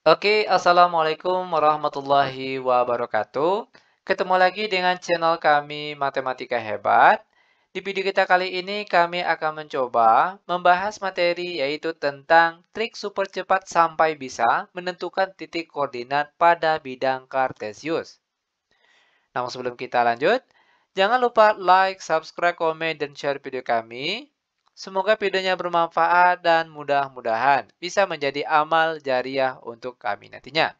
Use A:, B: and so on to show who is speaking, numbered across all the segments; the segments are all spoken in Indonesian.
A: Oke, Assalamualaikum warahmatullahi wabarakatuh. Ketemu lagi dengan channel kami Matematika Hebat. Di video kita kali ini kami akan mencoba membahas materi yaitu tentang trik super cepat sampai bisa menentukan titik koordinat pada bidang kartesius. Namun sebelum kita lanjut, jangan lupa like, subscribe, komen, dan share video kami. Semoga videonya bermanfaat dan mudah-mudahan bisa menjadi amal jariah untuk kami nantinya.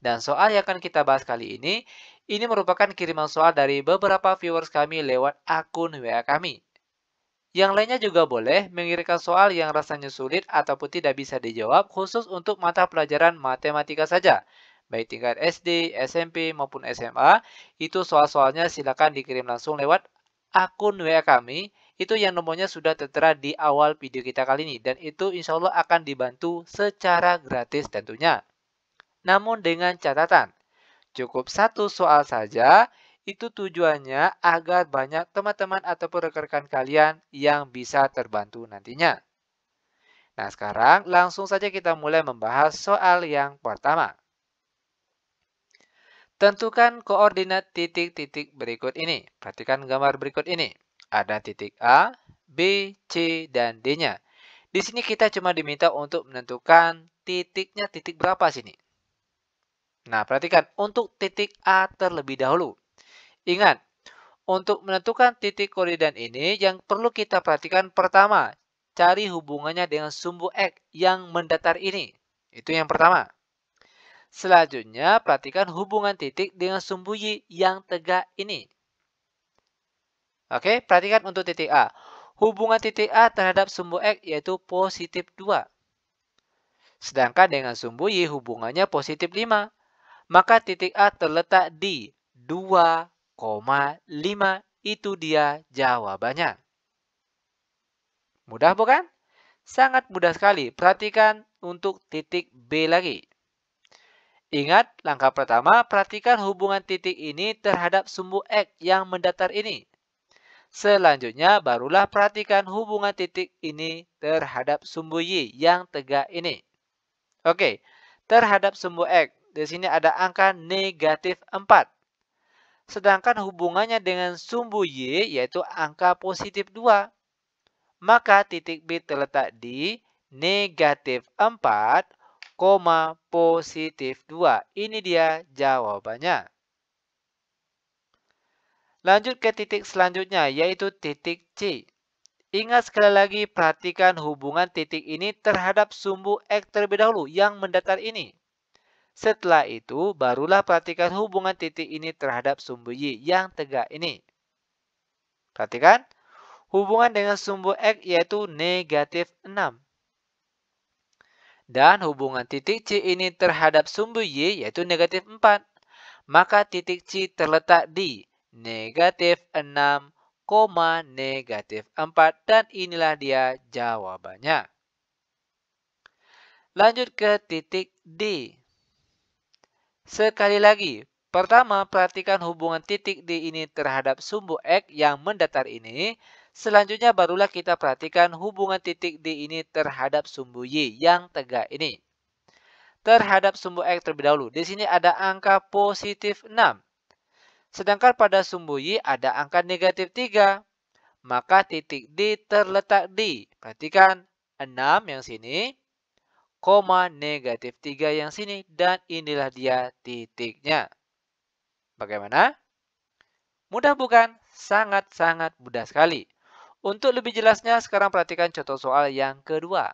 A: Dan soal yang akan kita bahas kali ini merupakan kiriman soal dari beberapa viewers kami lewat akun WA kami. Yang lainnya juga boleh mengirimkan soal yang rasanya sulit ataupun tidak bisa dijawab khusus untuk mata pelajaran matematika saja. Baik tingkat SD, SMP, maupun SMA, itu soal-soalnya silakan dikirim langsung lewat akun WA kami. Itu yang nomornya sudah tertera di awal video kita kali ini. Dan itu insya Allah akan dibantu secara gratis tentunya. Namun dengan catatan, cukup satu soal saja, itu tujuannya agar banyak teman-teman ataupun rekan-rekan kalian yang bisa terbantu nantinya. Nah, sekarang langsung saja kita mulai membahas soal yang pertama. Tentukan koordinat titik-titik berikut ini. Perhatikan gambar berikut ini. Ada titik A, B, C, dan D-nya. Di sini kita cuma diminta untuk menentukan titiknya titik berapa sini. Nah, perhatikan untuk titik A terlebih dahulu. Ingat, untuk menentukan titik koordinat ini yang perlu kita perhatikan pertama, cari hubungannya dengan sumbu X yang mendatar ini. Itu yang pertama. Selanjutnya, perhatikan hubungan titik dengan sumbu Y yang tegak ini. Oke, perhatikan untuk titik A. Hubungan titik A terhadap sumbu X yaitu positif 2. Sedangkan dengan sumbu Y hubungannya positif 5. Maka titik A terletak di 2,5. Itu dia jawabannya. Mudah bukan? Sangat mudah sekali. Perhatikan untuk titik B lagi. Ingat, langkah pertama, perhatikan hubungan titik ini terhadap sumbu X yang mendatar ini. Selanjutnya, barulah perhatikan hubungan titik ini terhadap sumbu Y yang tegak ini. Oke, terhadap sumbu X. Di sini ada angka negatif 4. Sedangkan hubungannya dengan sumbu Y yaitu angka positif 2. Maka titik B terletak di negatif 4, positif 2. Ini dia jawabannya. Lanjut ke titik selanjutnya yaitu titik C. Ingat sekali lagi perhatikan hubungan titik ini terhadap sumbu X terlebih dahulu yang mendatar ini. Setelah itu barulah perhatikan hubungan titik ini terhadap sumbu Y yang tegak ini. Perhatikan. Hubungan dengan sumbu X yaitu negatif 6. Dan hubungan titik C ini terhadap sumbu Y yaitu negatif 4. Maka titik C terletak di negatif 6, negatif 4. Dan inilah dia jawabannya. Lanjut ke titik D. Sekali lagi, pertama perhatikan hubungan titik D ini terhadap sumbu X yang mendatar ini. Selanjutnya barulah kita perhatikan hubungan titik D ini terhadap sumbu Y yang tegak ini. Terhadap sumbu X terlebih dahulu. Di sini ada angka positif 6. Sedangkan pada sumbu Y ada angka negatif 3. Maka titik D terletak di, perhatikan 6 yang sini, negatif 3 yang sini, dan inilah dia titiknya. Bagaimana? Mudah bukan? Sangat-sangat mudah sekali. Untuk lebih jelasnya, sekarang perhatikan contoh soal yang kedua.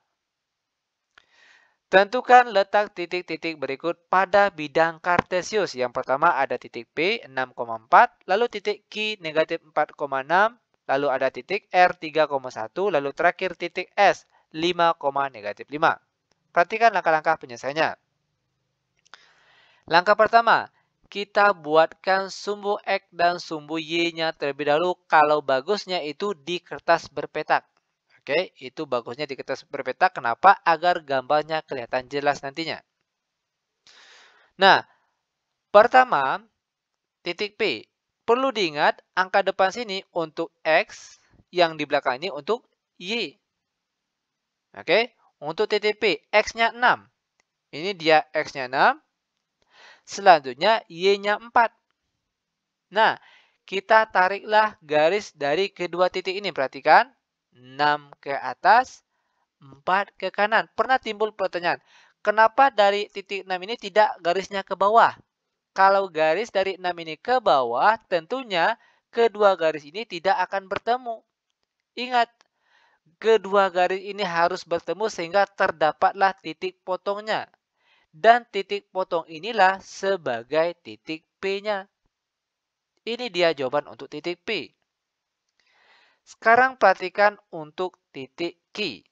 A: Tentukan letak titik-titik berikut pada bidang kartesius. Yang pertama ada titik P 6,4, lalu titik Q negatif 4,6, lalu ada titik R 3,1, lalu terakhir titik S 5, negatif 5. Perhatikan langkah-langkah penyelesaiannya. Langkah pertama, kita buatkan sumbu X dan sumbu Y-nya terlebih dahulu. Kalau bagusnya itu di kertas berpetak. Oke, itu bagusnya di kertas berpetak. Kenapa? Agar gambarnya kelihatan jelas nantinya. Nah, pertama, titik P. Perlu diingat, angka depan sini untuk X, yang di belakang ini untuk Y. Oke, untuk titik P, X-nya 6. Ini dia X-nya 6. Selanjutnya Y-nya 4. Nah, kita tariklah garis dari kedua titik ini. Perhatikan. 6 ke atas, 4 ke kanan. Pernah timbul pertanyaan, kenapa dari titik 6 ini tidak garisnya ke bawah? Kalau garis dari 6 ini ke bawah, tentunya kedua garis ini tidak akan bertemu. Ingat, kedua garis ini harus bertemu sehingga terdapatlah titik potongnya. Dan titik potong inilah sebagai titik P-nya. Ini dia jawaban untuk titik P. Sekarang perhatikan untuk titik Q.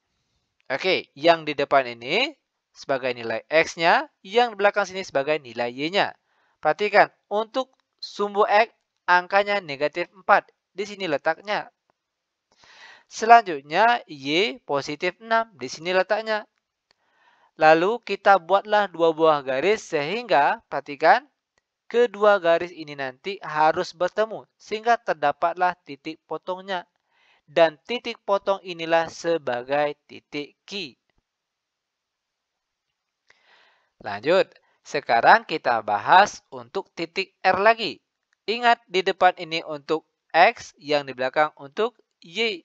A: Oke, yang di depan ini sebagai nilai X-nya, yang di belakang sini sebagai nilai Y-nya. Perhatikan, untuk sumbu X, angkanya negatif 4. Di sini letaknya. Selanjutnya, Y positif 6. Di sini letaknya. Lalu, kita buatlah dua buah garis sehingga, perhatikan, kedua garis ini nanti harus bertemu. Sehingga terdapatlah titik potongnya. Dan titik potong inilah sebagai titik Q. Lanjut, sekarang kita bahas untuk titik R lagi. Ingat, di depan ini untuk X, yang di belakang untuk Y.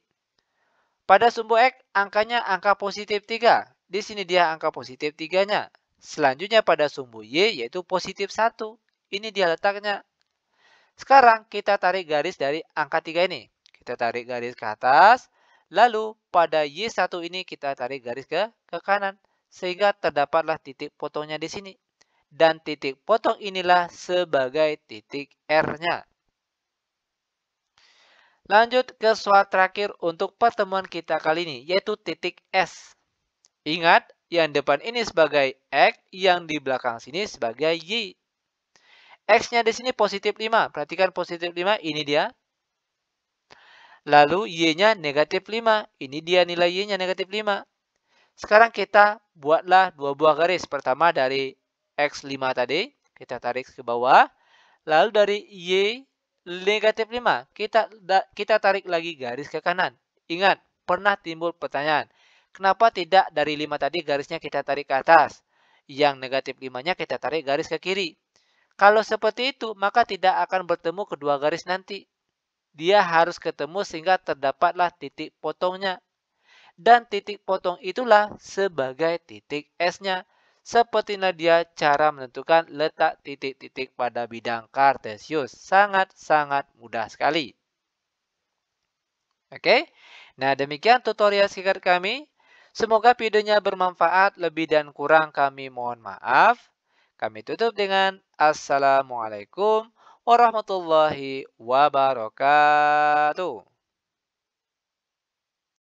A: Pada sumbu X, angkanya angka positif 3. Di sini dia angka positif 3-nya. Selanjutnya pada sumbu Y, yaitu positif 1. Ini dia letaknya. Sekarang kita tarik garis dari angka 3 ini. Kita tarik garis ke atas. Lalu pada Y1 ini kita tarik garis ke kanan. Sehingga terdapatlah titik potongnya di sini. Dan titik potong inilah sebagai titik R-nya. Lanjut ke soal terakhir untuk pertemuan kita kali ini, yaitu titik S. Ingat, yang depan ini sebagai X, yang di belakang sini sebagai Y. X-nya di sini positif 5. Perhatikan positif 5, ini dia. Lalu Y-nya negatif 5. Ini dia nilai Y-nya negatif 5. Sekarang kita buatlah dua buah garis. Pertama dari X5 tadi, kita tarik ke bawah. Lalu dari Y negatif 5, kita tarik lagi garis ke kanan. Ingat, pernah timbul pertanyaan, kenapa tidak dari 5 tadi garisnya kita tarik ke atas? Yang negatif 5-nya kita tarik garis ke kiri. Kalau seperti itu, maka tidak akan bertemu kedua garis nanti. Dia harus ketemu sehingga terdapatlah titik potongnya. Dan titik potong itulah sebagai titik S-nya. Sepertinya dia cara menentukan letak titik-titik pada bidang kartesius. Sangat-sangat mudah sekali. Oke, nah demikian tutorial singkat kami. Semoga videonya bermanfaat. Lebih dan kurang kami mohon maaf. Kami tutup dengan Assalamualaikum warahmatullahi wabarakatuh.